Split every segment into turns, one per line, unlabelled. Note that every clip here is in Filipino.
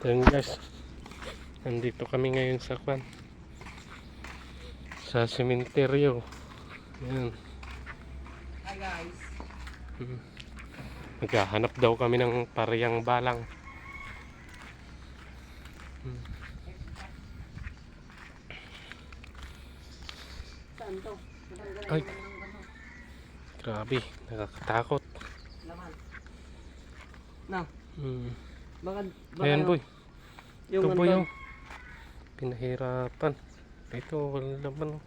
Ayan guys, nandito kami ngayon sa sementeryo. Ayan.
Hi guys.
Naghahanap daw kami ng parehang balang.
Saan to?
Ay, grabe, nakakatakot.
Laman. Na,
Hmm.
baka
Ayan boy,
yung
ito boy
ano,
oh. Pinahirapan. Ito, wala laman.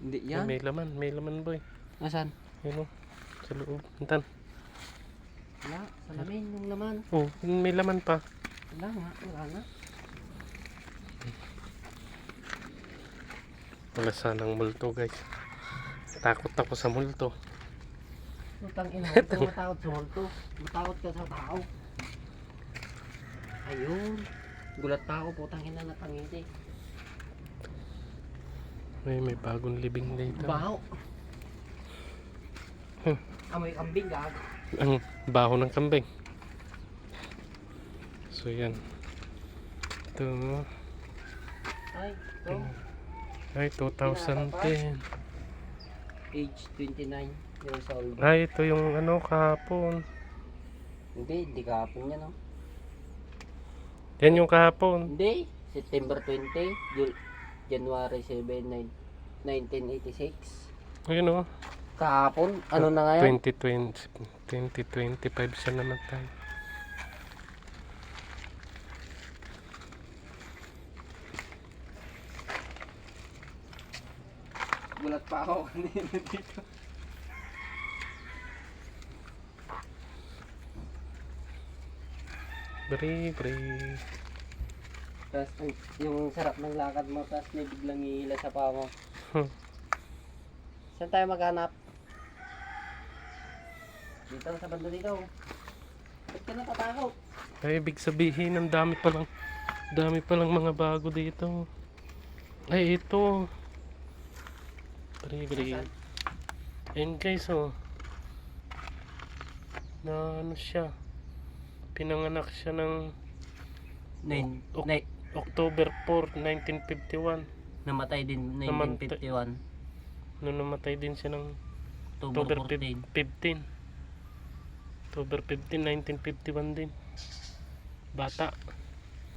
Hindi yan.
May laman boy.
Nasaan?
Ayan oh, sa loob. Antan.
Wala, salamin yung laman.
Oh, may laman pa.
Wala nga.
Wala sanang multo guys. Takot ako sa multo.
Utang ina, ito matakot sa multo. Matakot ka sa tao. Ayun. Gulat pa ako, putang ina natangiti.
May bagong libing dito.
Baho. Amoy kambing gag.
Ang baho ng kambing. So yan. Ito.
Ay, ito.
Ay, 2010.
Age 29 years old.
Ay, ito yung ano kahapon.
Hindi kahapon yan, no?
Yan yung kahapon.
Hindi. September 20, January 7, 1986.
Ayun oh.
Kahapon, ano na nga yan?
2025 siya namatay.
Gulat pa ako kanina dito.
Brave.
Tapos yung sarap ng lakad mo, tapos may biglang ihila sa paa mo. Saan tayo maghanap? Dito sa banda dito. Ba't ka natatakot?
Ay, ibig sabihin, ang dami palang mga bago dito. Ay, ito. Brave. Ayun guys, oh. Na ano siya. Pinanganak siya ng October 4, 1951.
Namatay din
Namatay.
1951.
Nung namatay din siya ng
October
October
14.
15. October 15, 1951 din. Bata.